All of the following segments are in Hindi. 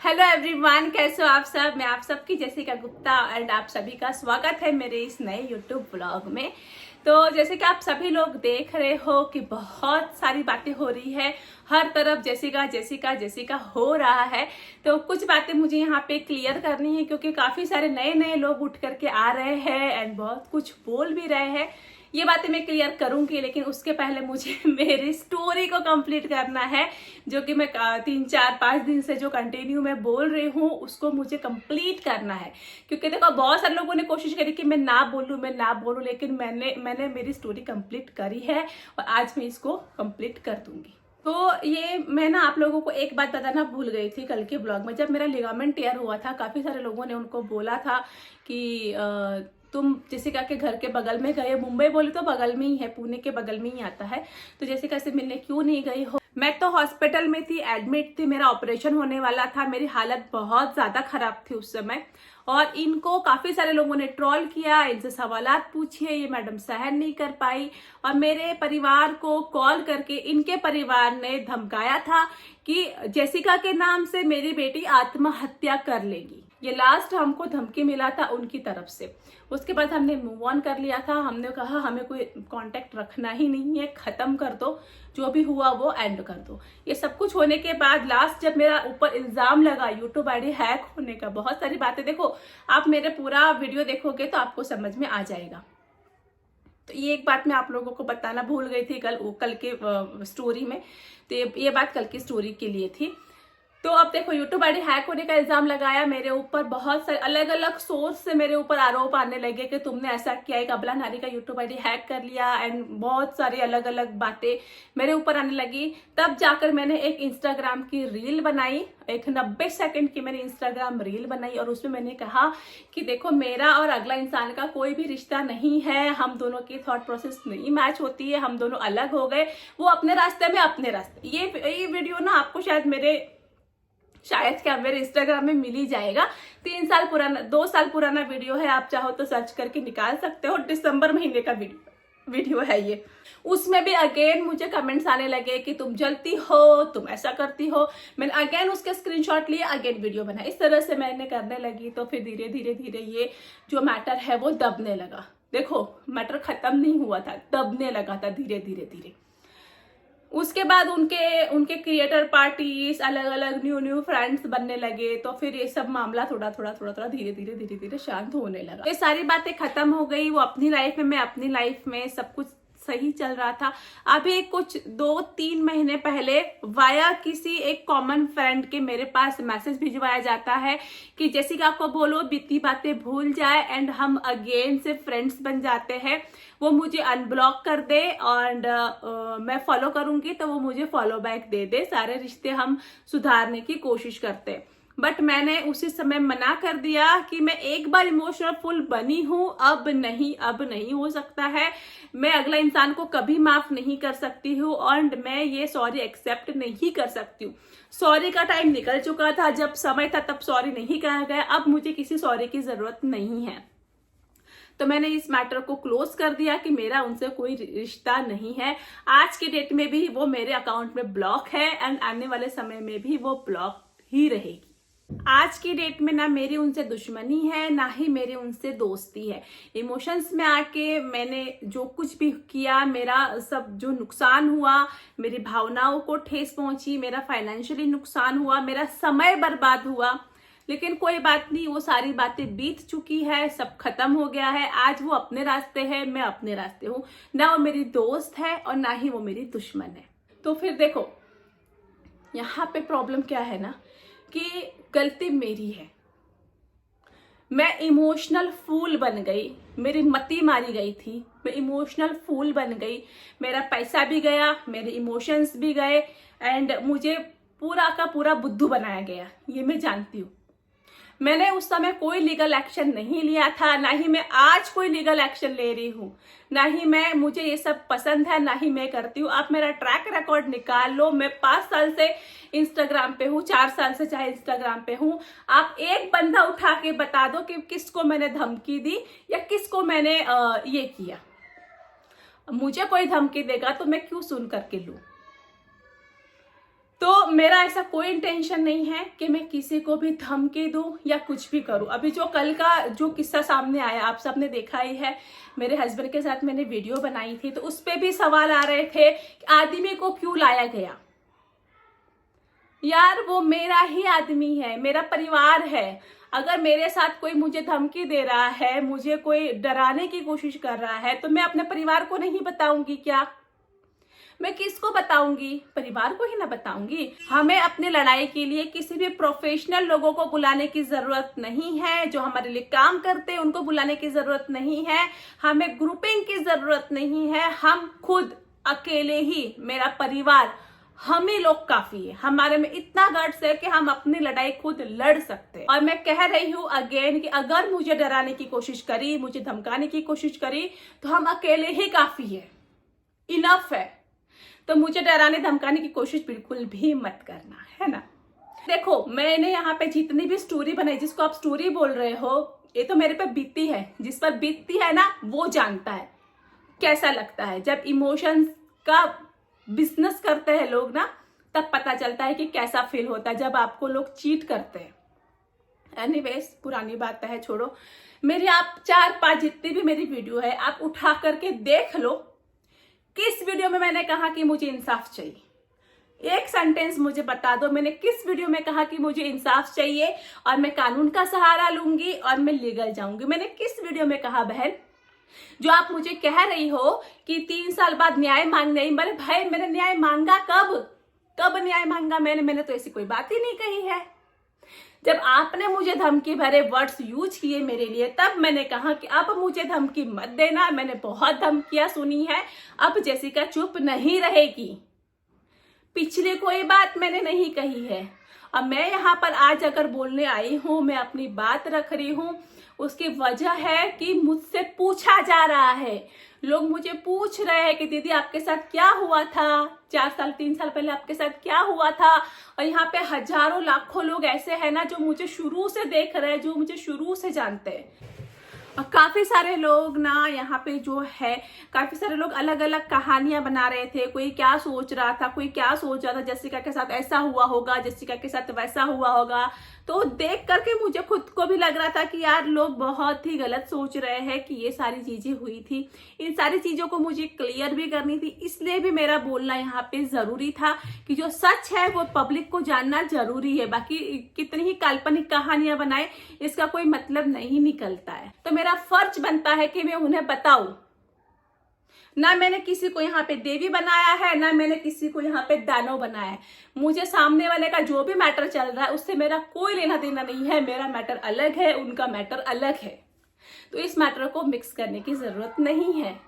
हेलो एवरीवन, कैसे हो आप सब। मैं आप सबकी जेसिका गुप्ता एंड आप सभी का स्वागत है मेरे इस नए यूट्यूब ब्लॉग में। तो जैसे कि आप सभी लोग देख रहे हो कि बहुत सारी बातें हो रही है, हर तरफ जेसिका जेसिका जेसिका हो रहा है। तो कुछ बातें मुझे यहाँ पे क्लियर करनी है क्योंकि काफी सारे नए नए लोग उठ करके आ रहे हैं एंड बहुत कुछ बोल भी रहे हैं। ये बातें मैं क्लियर करूंगी, लेकिन उसके पहले मुझे मेरी स्टोरी को कंप्लीट करना है, जो कि मैं 3-4-5 दिन से जो कंटिन्यू मैं बोल रही हूँ उसको मुझे कंप्लीट करना है। क्योंकि देखो, बहुत सारे लोगों ने कोशिश करी कि मैं ना बोलूँ, लेकिन मैंने मेरी स्टोरी कंप्लीट करी है और आज मैं इसको कंप्लीट कर दूंगी। तो ये मैं ना आप लोगों को एक बात बताना भूल गई थी कल के ब्लॉग में। जब मेरा लिगामेंट टीयर हुआ था, काफी सारे लोगों ने उनको बोला था कि तुम जेसिका के घर के बगल में गए। मुंबई बोले तो बगल में ही है, पुणे के बगल में ही आता है, तो जेसिका से मिलने क्यों नहीं गई हो। मैं तो हॉस्पिटल में थी, एडमिट थी, मेरा ऑपरेशन होने वाला था, मेरी हालत बहुत ज्यादा खराब थी उस समय। और इनको काफी सारे लोगों ने ट्रोल किया, इनसे सवालात पूछे, ये मैडम सहन नहीं कर पाई और मेरे परिवार को कॉल करके इनके परिवार ने धमकाया था कि जेसिका के नाम से मेरी बेटी आत्महत्या कर लेगी। ये लास्ट हमको धमकी मिला था उनकी तरफ से। उसके बाद हमने मूव ऑन कर लिया था। हमने कहा हमें कोई कांटेक्ट रखना ही नहीं है, खत्म कर दो, जो भी हुआ वो एंड कर दो। ये सब कुछ होने के बाद लास्ट जब मेरा ऊपर इल्जाम लगा यूट्यूब आईडी हैक होने का, बहुत सारी बातें, देखो आप मेरे पूरा वीडियो देखोगे तो आपको समझ में आ जाएगा। तो ये एक बात मैं आप लोगों को बताना भूल गई थी कल के स्टोरी में। तो ये बात कल की स्टोरी के लिए थी। तो अब देखो, यूट्यूब आईडी हैक होने का इल्जाम लगाया मेरे ऊपर, बहुत सारे अलग अलग सोर्स से मेरे ऊपर आरोप आने लगे कि तुमने ऐसा किया, एक अबला नारी का यूट्यूब आईडी हैक कर लिया एंड बहुत सारी अलग अलग बातें मेरे ऊपर आने लगी। तब जाकर मैंने एक इंस्टाग्राम की रील बनाई, एक 90 सेकंड की मैंने इंस्टाग्राम रील बनाई और उसमें मैंने कहा कि देखो, मेरा और अगला इंसान का कोई भी रिश्ता नहीं है, हम दोनों की थॉट प्रोसेस नहीं मैच होती है, हम दोनों अलग हो गए, वो अपने रास्ते में अपने रास्ते। ये वीडियो ना आपको शायद क्या मेरे इंस्टाग्राम में मिल ही जाएगा। 3 साल पुराना, 2 साल पुराना वीडियो है, आप चाहो तो सर्च करके निकाल सकते हो। दिसंबर महीने का वीडियो है ये। उसमें भी अगेन मुझे कमेंट्स आने लगे कि तुम जलती हो, तुम ऐसा करती हो। मैंने अगेन उसके स्क्रीनशॉट लिए, अगेन वीडियो बनाया। इस तरह से मैंने करने लगी तो फिर धीरे धीरे धीरे ये जो मैटर है वो दबने लगा। देखो, मैटर खत्म नहीं हुआ था, दबने लगा था धीरे धीरे धीरे। उसके बाद उनके क्रिएटर पार्टीज, अलग अलग न्यू फ्रेंड्स बनने लगे, तो फिर ये सब मामला थोड़ा धीरे धीरे शांत होने लगा। ये सारी बातें खत्म हो गई, वो अपनी लाइफ में, मैं अपनी लाइफ में, सब कुछ सही चल रहा था। अभी कुछ 2-3 महीने पहले वाया किसी एक कॉमन फ्रेंड के मेरे पास मैसेज भिजवाया जाता है कि जेसिका को बोलो बीती बातें भूल जाए एंड हम अगेन से फ्रेंड्स बन जाते हैं। वो मुझे अनब्लॉक कर दे और मैं फॉलो करूंगी तो वो मुझे फॉलो बैक दे दे, सारे रिश्ते हम सुधारने की कोशिश करते हैं। बट मैंने उसी समय मना कर दिया कि मैं एक बार इमोशनल फुल बनी हूं, अब नहीं हो सकता है। मैं अगला इंसान को कभी माफ नहीं कर सकती हूँ और मैं ये सॉरी एक्सेप्ट नहीं कर सकती हूँ। सॉरी का टाइम निकल चुका था, जब समय था तब सॉरी नहीं कहा गया, अब मुझे किसी सॉरी की जरूरत नहीं है। तो मैंने इस मैटर को क्लोज कर दिया कि मेरा उनसे कोई रिश्ता नहीं है। आज की डेट में भी वो मेरे अकाउंट में ब्लॉक है एंड आने वाले समय में भी वो ब्लॉक ही रहेगी। आज की डेट में ना मेरी उनसे दुश्मनी है, ना ही मेरी उनसे दोस्ती है। इमोशंस में आके मैंने जो कुछ भी किया, मेरा सब जो नुकसान हुआ, मेरी भावनाओं को ठेस पहुंची, मेरा फाइनेंशियली नुकसान हुआ, मेरा समय बर्बाद हुआ, लेकिन कोई बात नहीं, वो सारी बातें बीत चुकी है, सब खत्म हो गया है। आज वो अपने रास्ते है, मैं अपने रास्ते हूँ। ना वो मेरी दोस्त है और ना ही वो मेरी दुश्मन है। तो फिर देखो, यहाँ पे प्रॉब्लम क्या है ना कि गलती मेरी है। मैं इमोशनल फूल बन गई, मेरी मति मारी गई थी, मैं इमोशनल फूल बन गई, मेरा पैसा भी गया, मेरे इमोशंस भी गए एंड मुझे पूरा का पूरा बुद्धू बनाया गया। ये मैं जानती हूँ। मैंने उस समय कोई लीगल एक्शन नहीं लिया था, ना ही मैं आज कोई लीगल एक्शन ले रही हूँ, ना ही मुझे ये सब पसंद है, ना ही मैं करती हूँ। आप मेरा ट्रैक रिकॉर्ड निकाल लो, मैं 5 साल से इंस्टाग्राम पे हूँ, 4 साल से चाहे इंस्टाग्राम पे हूँ। आप एक बंदा उठा के बता दो कि किसको मैंने धमकी दी या किसको मैंने ये किया। मुझे कोई धमकी देगा तो मैं क्यों सुन करके लूं। तो मेरा ऐसा कोई इंटेंशन नहीं है कि मैं किसी को भी धमकी दूं या कुछ भी करूं। अभी जो कल का जो किस्सा सामने आया आप सबने देखा ही है, मेरे हस्बैंड के साथ मैंने वीडियो बनाई थी, तो उस पे भी सवाल आ रहे थे कि आदमी को क्यों लाया गया। यार वो मेरा ही आदमी है, मेरा परिवार है। अगर मेरे साथ कोई मुझे धमकी दे रहा है, मुझे कोई डराने की कोशिश कर रहा है, तो मैं अपने परिवार को नहीं बताऊंगी क्या? मैं किसको बताऊंगी? परिवार को ही ना बताऊंगी। हमें अपनी लड़ाई के लिए किसी भी प्रोफेशनल लोगों को बुलाने की जरूरत नहीं है, जो हमारे लिए काम करते हैं उनको बुलाने की जरूरत नहीं है, हमें ग्रुपिंग की जरूरत नहीं है। हम खुद अकेले ही, मेरा परिवार, हम ही लोग काफी है। हमारे में इतना गट्स है कि हम अपनी लड़ाई खुद लड़ सकते हैं। और मैं कह रही हूँ अगेन कि अगर मुझे डराने की कोशिश करी, मुझे धमकाने की कोशिश करी, तो हम अकेले ही काफी है, इनफ है। तो मुझे डराने धमकाने की कोशिश बिल्कुल भी मत करना, है ना। देखो मैंने यहाँ पे जितनी भी स्टोरी बनाई, जिसको आप स्टोरी बोल रहे हो, ये तो मेरे पे बीती है। जिस पर बीतती है ना वो जानता है कैसा लगता है। जब इमोशंस का बिजनेस करते हैं लोग ना, तब पता चलता है कि कैसा फील होता है जब आपको लोग चीट करते हैं। एनीवेज पुरानी बात है, छोड़ो। मेरी आप 4-5 जितनी भी मेरी वीडियो है आप उठा करके देख लो। किस वीडियो में मैंने कहा कि मुझे इंसाफ चाहिए? एक सेंटेंस मुझे बता दो, मैंने किस वीडियो में कहा कि मुझे इंसाफ चाहिए और मैं कानून का सहारा लूंगी और मैं लीगल जाऊंगी? मैंने किस वीडियो में कहा बहन? जो आप मुझे कह रही हो कि 3 साल बाद न्याय मांगने, मेरे भाई मैंने न्याय मांगा कब न्याय मांगा मैंने तो ऐसी कोई बात ही नहीं कही है। जब आपने मुझे धमकी भरे वर्ड्स यूज किए मेरे लिए, तब मैंने कहा कि अब मुझे धमकी मत देना। मैंने बहुत धमकियां सुनी है, अब जेसिका चुप नहीं रहेगी। पिछली कोई बात मैंने नहीं कही है। अब मैं यहाँ पर आज अगर बोलने आई हूँ, मैं अपनी बात रख रही हूँ, उसकी वजह है कि मुझसे पूछा जा रहा है। लोग मुझे पूछ रहे हैं कि दीदी आपके साथ क्या हुआ था, 3 साल पहले आपके साथ क्या हुआ था। और यहाँ पे हजारों लाखों लोग ऐसे हैं ना जो मुझे शुरू से देख रहे हैं, जो मुझे शुरू से जानते हैं। और काफी सारे लोग ना यहाँ पे जो है, काफी सारे लोग अलग अलग कहानियां बना रहे थे। कोई क्या सोच रहा था, कोई क्या सोच रहा था, जेसिका के साथ ऐसा हुआ होगा, जेसिका के साथ वैसा हुआ होगा। तो देख करके मुझे खुद को भी लग रहा था कि यार लोग बहुत ही गलत सोच रहे हैं कि ये सारी चीजें हुई थी। इन सारी चीजों को मुझे क्लियर भी करनी थी, इसलिए भी मेरा बोलना यहाँ पे जरूरी था कि जो सच है वो पब्लिक को जानना जरूरी है। बाकी कितनी ही काल्पनिक कहानियां बनाए, इसका कोई मतलब नहीं निकलता है। तो मेरा फर्ज बनता है कि मैं उन्हें बताऊं। ना मैंने किसी को यहाँ पे देवी बनाया है, ना मैंने किसी को यहाँ पे दानव बनाया है। मुझे सामने वाले का जो भी मैटर चल रहा है उससे मेरा कोई लेना देना नहीं है। मेरा मैटर अलग है, उनका मैटर अलग है। तो इस मैटर को मिक्स करने की जरूरत नहीं है।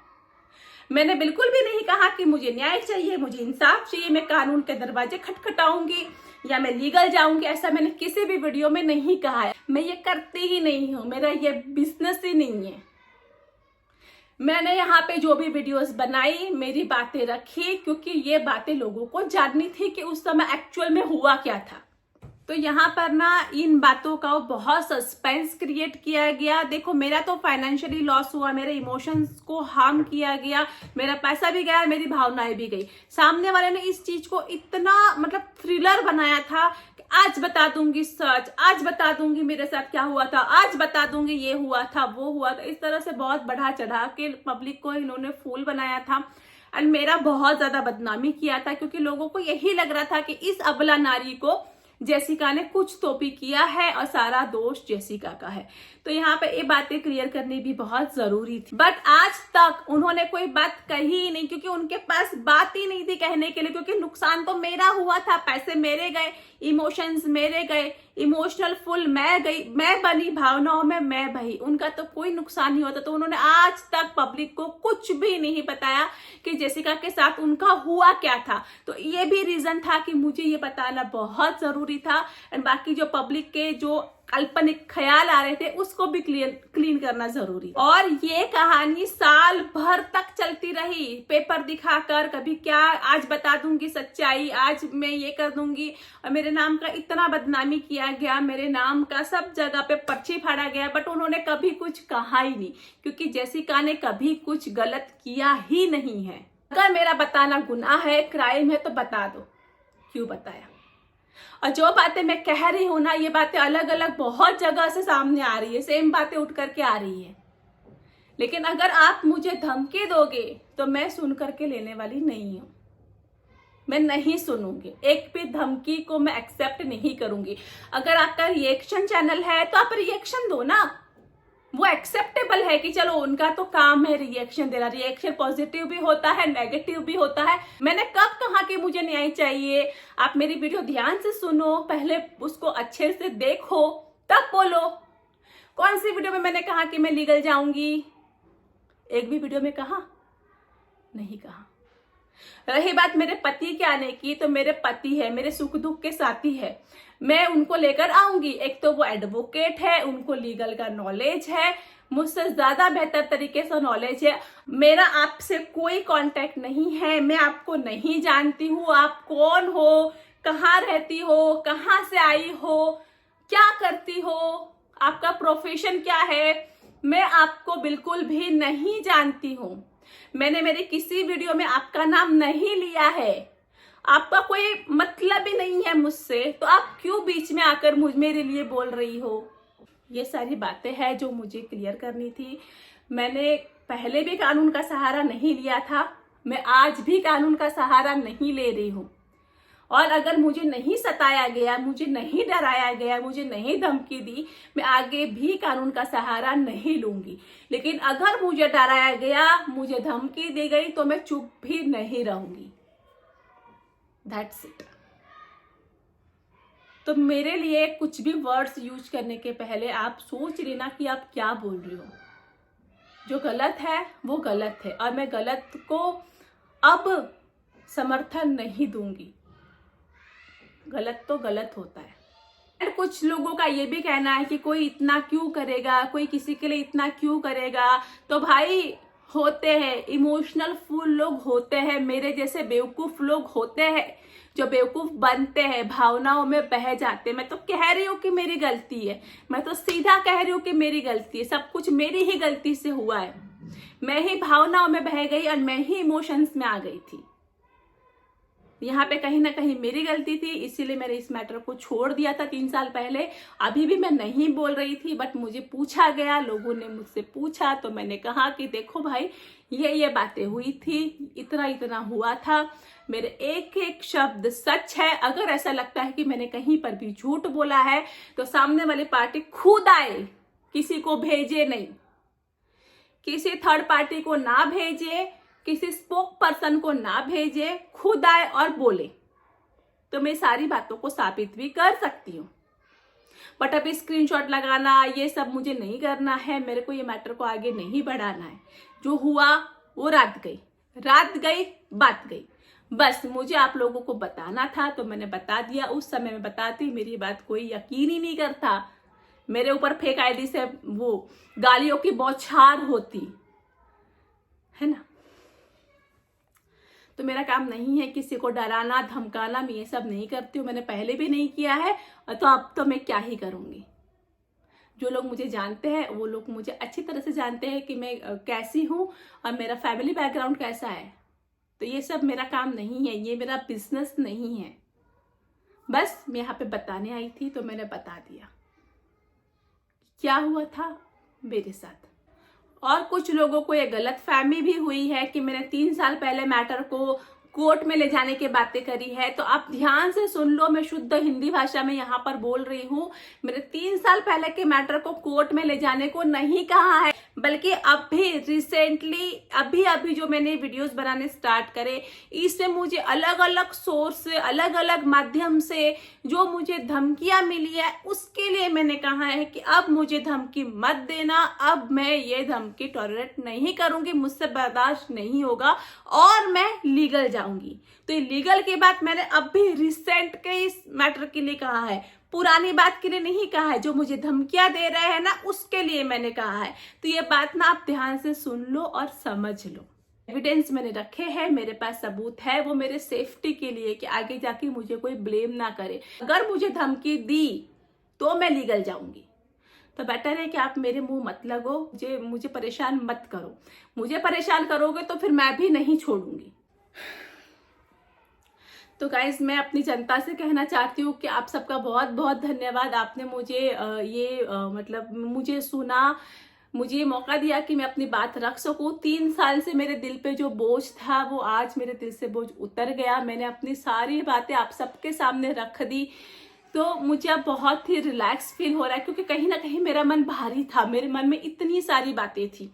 मैंने बिल्कुल भी नहीं कहा कि मुझे न्याय चाहिए, मुझे इंसाफ चाहिए, मैं कानून के दरवाजे खटखटाऊंगी या मैं लीगल जाऊंगी। ऐसा मैंने किसी भी वीडियो में नहीं कहा है। मैं ये करती ही नहीं हूँ, मेरा ये बिजनेस ही नहीं है। मैंने यहाँ पे जो भी वीडियोस बनाई, मेरी बातें रखी, क्योंकि ये बातें लोगों को जाननी थी कि उस समय एक्चुअल में हुआ क्या था। तो यहाँ पर ना इन बातों का बहुत सस्पेंस क्रिएट किया गया। देखो मेरा तो फाइनेंशियली लॉस हुआ, मेरे इमोशंस को हार्म किया गया, मेरा पैसा भी गया, मेरी भावनाएं भी गई। सामने वाले ने इस चीज को इतना मतलब थ्रिलर बनाया था कि आज बता दूंगी सच, आज बता दूंगी मेरे साथ क्या हुआ था, आज बता दूंगी ये हुआ था वो हुआ था। इस तरह से बहुत बढ़ा चढ़ा के पब्लिक को इन्होंने फूल बनाया था एंड मेरा बहुत ज्यादा बदनामी किया था, क्योंकि लोगों को यही लग रहा था कि इस अबला नारी को जेसिका ने कुछ तो भी किया है और सारा दोष जेसिका का है। तो यहाँ पे ये बातें क्लियर करनी भी बहुत जरूरी थी। बट आज तक उन्होंने कोई बात कही ही नहीं, क्योंकि उनके पास बात ही नहीं थी कहने के लिए। क्योंकि नुकसान तो मेरा हुआ था, पैसे मेरे गए, इमोशंस मेरे गए, इमोशनल फुल मैं गई, मैं बनी, भावनाओं में मैं बही। उनका तो कोई नुकसान नहीं होता। तो उन्होंने आज तक पब्लिक को कुछ भी नहीं बताया कि जेसिका के साथ उनका हुआ क्या था। तो ये भी रीजन था कि मुझे ये बताना बहुत जरूरी था। एंड बाकी जो पब्लिक के जो काल्पनिक ख्याल आ रहे थे उसको भी क्लीन करना जरूरी। और ये कहानी साल भर तक चलती रही, पेपर दिखाकर, कभी क्या, आज बता दूंगी सच्चाई, आज मैं ये कर दूंगी। और मेरे नाम का इतना बदनामी किया गया, मेरे नाम का सब जगह पे पर्ची फाड़ा गया, बट उन्होंने कभी कुछ कहा ही नहीं, क्योंकि जेसिका ने कभी कुछ गलत किया ही नहीं है। अगर मेरा बताना गुनाह है, क्राइम है, तो बता दो। क्यों बताया। और जो बातें मैं कह रही हूं ना, ये बातें अलग अलग बहुत जगह से सामने आ रही है, सेम बातें उठ करके आ रही है, लेकिन अगर आप मुझे धमकी दोगे तो मैं सुन करके लेने वाली नहीं हूं। मैं नहीं सुनूंगी, एक भी धमकी को मैं एक्सेप्ट नहीं करूंगी। अगर आपका रिएक्शन चैनल है तो आप रिएक्शन दो ना, वो एक्सेप्टेबल है कि चलो उनका तो काम है रिएक्शन देना। रिएक्शन पॉजिटिव भी होता है, नेगेटिव भी होता है। मैंने कब कहा कि मुझे न्याय चाहिए? आप मेरी वीडियो ध्यान से सुनो, पहले उसको अच्छे से देखो, तब बोलो। कौन सी वीडियो में मैंने कहा कि मैं लीगल जाऊंगी? एक भी वीडियो में कहा नहीं कहा। रही बात मेरे पति के आने की, तो मेरे पति है, मेरे सुख दुख के साथी है, मैं उनको लेकर आऊंगी। एक तो वो एडवोकेट है, उनको लीगल का नॉलेज है, मुझसे ज्यादा बेहतर तरीके से नॉलेज है। मेरा आपसे कोई कांटेक्ट नहीं है, मैं आपको नहीं जानती हूँ, आप कौन हो, कहाँ रहती हो, कहाँ से आई हो, क्या करती हो, आपका प्रोफेशन क्या है, मैं आपको बिल्कुल भी नहीं जानती हूँ। मैंने मेरे किसी वीडियो में आपका नाम नहीं लिया है, आपका कोई मतलब ही नहीं है मुझसे, तो आप क्यों बीच में आकर मेरे लिए बोल रही हो? ये सारी बातें हैं जो मुझे क्लियर करनी थी। मैंने पहले भी कानून का सहारा नहीं लिया था, मैं आज भी कानून का सहारा नहीं ले रही हूँ। और अगर मुझे नहीं सताया गया, मुझे नहीं डराया गया, मुझे नहीं धमकी दी, मैं आगे भी कानून का सहारा नहीं लूंगी। लेकिन अगर मुझे डराया गया, मुझे धमकी दी गई, तो मैं चुप भी नहीं रहूंगी। That's it. तो मेरे लिए कुछ भी वर्ड्स यूज करने के पहले आप सोच लेना कि आप क्या बोल रही हो। जो गलत है वो गलत है, और मैं गलत को अब समर्थन नहीं दूंगी। गलत तो गलत होता है। और कुछ लोगों का ये भी कहना है कि कोई इतना क्यों करेगा, कोई किसी के लिए इतना क्यों करेगा। तो भाई होते हैं, इमोशनल फूल लोग होते हैं, मेरे जैसे बेवकूफ लोग होते हैं जो बेवकूफ बनते हैं, भावनाओं में बह जाते हैं। मैं तो कह रही हूँ कि मेरी गलती है, मैं तो सीधा कह रही हूँ कि मेरी गलती है, सब कुछ मेरी ही गलती से हुआ है। मैं ही भावनाओं में बह गई और मैं ही इमोशंस में आ गई थी। यहाँ पे कहीं ना कहीं मेरी गलती थी, इसीलिए मैंने इस मैटर को छोड़ दिया था 3 साल पहले। अभी भी मैं नहीं बोल रही थी, बट मुझे पूछा गया, लोगों ने मुझसे पूछा, तो मैंने कहा कि देखो भाई, ये बातें हुई थी, इतना इतना हुआ था, मेरे एक एक शब्द सच है। अगर ऐसा लगता है कि मैंने कहीं पर भी झूठ बोला है, तो सामने वाली पार्टी खुद आए, किसी को भेजे नहीं, किसी थर्ड पार्टी को ना भेजे, किसी स्पोक पर्सन को ना भेजे, खुद आए और बोले, तो मैं सारी बातों को साबित भी कर सकती हूँ। बट अभी स्क्रीनशॉट लगाना ये सब मुझे नहीं करना है, मेरे को ये मैटर को आगे नहीं बढ़ाना है। जो हुआ वो रात गई बात गई, बस मुझे आप लोगों को बताना था तो मैंने बता दिया। उस समय में बताती, मेरी बात कोई यकीन ही नहीं करता, मेरे ऊपर फेक आईडी से वो गालियों की बौछार होती है ना। तो मेरा काम नहीं है किसी को डराना धमकाना, मैं ये सब नहीं करती हूँ, मैंने पहले भी नहीं किया है, तो अब तो मैं क्या ही करूँगी। जो लोग मुझे जानते हैं वो लोग मुझे अच्छी तरह से जानते हैं कि मैं कैसी हूँ और मेरा फैमिली बैकग्राउंड कैसा है। तो ये सब मेरा काम नहीं है, ये मेरा बिजनेस नहीं है। बस मैं यहाँ पे बताने आई थी तो मैंने बता दिया क्या हुआ था मेरे साथ। और कुछ लोगों को ये गलत फहमी भी हुई है कि मैंने 3 साल पहले मैटर को कोर्ट में ले जाने की बातें करी है। तो आप ध्यान से सुन लो, मैं शुद्ध हिंदी भाषा में यहाँ पर बोल रही हूँ। मैंने 3 साल पहले के मैटर को कोर्ट में ले जाने को नहीं कहा है, बल्कि अभी रिसेंटली अभी जो मैंने वीडियोस बनाने स्टार्ट करे, इससे मुझे अलग अलग सोर्स से, अलग अलग माध्यम से जो मुझे धमकियां मिली है, उसके लिए मैंने कहा है कि अब मुझे धमकी मत देना, अब मैं ये धमकी टॉलरेट नहीं करूंगी, मुझसे बर्दाश्त नहीं होगा और मैं लीगल जाऊंगी। तो ये लीगल की बात मैंने अभी रिसेंट के इस मैटर के लिए कहा है, पुरानी बात के लिए नहीं कहा है। जो मुझे धमकियां दे रहे हैं ना, उसके लिए मैंने कहा है। तो ये बात ना आप ध्यान से सुन लो और समझ लो। एविडेंस मैंने रखे हैं, मेरे पास सबूत है, वो मेरे सेफ्टी के लिए कि आगे जाके मुझे कोई ब्लेम ना करे। अगर मुझे धमकी दी तो मैं लीगल जाऊंगी। तो बेटर है कि आप मेरे मुंह मत लगो, मुझे परेशान मत करो। मुझे परेशान करोगे तो फिर मैं भी नहीं छोड़ूंगी। तो गाइज मैं अपनी जनता से कहना चाहती हूँ कि आप सबका बहुत बहुत धन्यवाद। आपने मुझे मतलब मुझे सुना, मुझे ये मौका दिया कि मैं अपनी बात रख सकूं। 3 साल से मेरे दिल पे जो बोझ था वो आज मेरे दिल से बोझ उतर गया। मैंने अपनी सारी बातें आप सबके सामने रख दी, तो मुझे अब बहुत ही रिलैक्स फील हो रहा है, क्योंकि कहीं ना कहीं मेरा मन भारी था, मेरे मन में इतनी सारी बातें थी।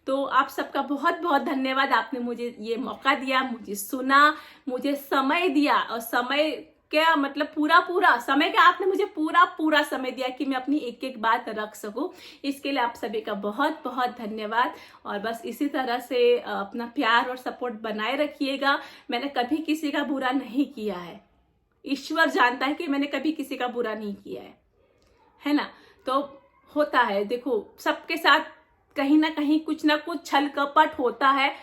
तो आप सबका बहुत बहुत धन्यवाद। आपने मुझे ये मौका दिया, मुझे सुना, मुझे समय दिया, और समय क्या मतलब पूरा पूरा समय का आपने मुझे पूरा पूरा समय दिया कि मैं अपनी एक एक बात रख सकूं। इसके लिए आप सभी का बहुत बहुत धन्यवाद। और बस इसी तरह से अपना प्यार और सपोर्ट बनाए रखिएगा। मैंने कभी किसी का बुरा नहीं किया है, ईश्वर जानता है कि मैंने कभी किसी का बुरा नहीं किया है ना। तो होता है, देखो सबके साथ कहीं ना कहीं कुछ ना कुछ छल कपट होता है,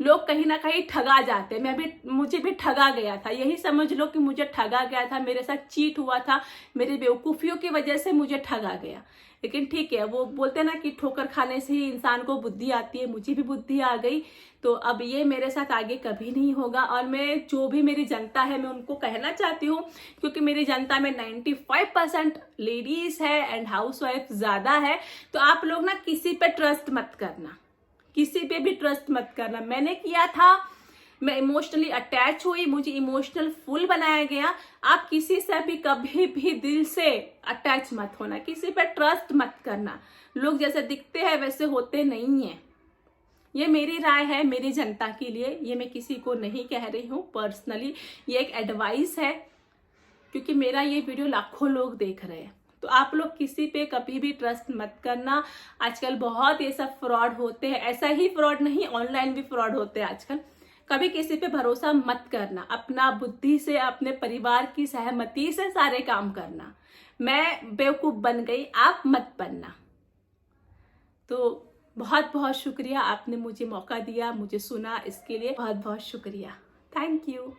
लोग कहीं ना कहीं ठगा जाते हैं। मुझे भी ठगा गया था, यही समझ लो कि मुझे ठगा गया था, मेरे साथ चीट हुआ था, मेरी बेवकूफियों की वजह से मुझे ठगा गया। लेकिन ठीक है, वो बोलते हैं ना कि ठोकर खाने से ही इंसान को बुद्धि आती है, मुझे भी बुद्धि आ गई। तो अब ये मेरे साथ आगे कभी नहीं होगा। और मैं जो भी मेरी जनता है मैं उनको कहना चाहती हूँ, क्योंकि मेरी जनता में 95% लेडीज है एंड हाउसवाइफ ज्यादा है। तो आप लोग ना किसी पे ट्रस्ट मत करना, किसी पे भी ट्रस्ट मत करना। मैंने किया था, मैं इमोशनली अटैच हुई, मुझे इमोशनल फुल बनाया गया। आप किसी से भी कभी भी दिल से अटैच मत होना, किसी पे ट्रस्ट मत करना। लोग जैसे दिखते हैं वैसे होते नहीं है। ये मेरी राय है मेरी जनता के लिए, ये मैं किसी को नहीं कह रही हूँ पर्सनली, ये एक एडवाइस है, क्योंकि मेरा ये वीडियो लाखों लोग देख रहे हैं। तो आप लोग किसी पे कभी भी ट्रस्ट मत करना। आजकल बहुत ये सब फ्रॉड होते हैं, ऐसा ही फ्रॉड नहीं, ऑनलाइन भी फ्रॉड होते हैं आजकल। कभी किसी पे भरोसा मत करना, अपना बुद्धि से, अपने परिवार की सहमति से सारे काम करना। मैं बेवकूफ बन गई, आप मत बनना। तो बहुत बहुत शुक्रिया, आपने मुझे मौका दिया, मुझे सुना, इसके लिए बहुत बहुत शुक्रिया। Thank you.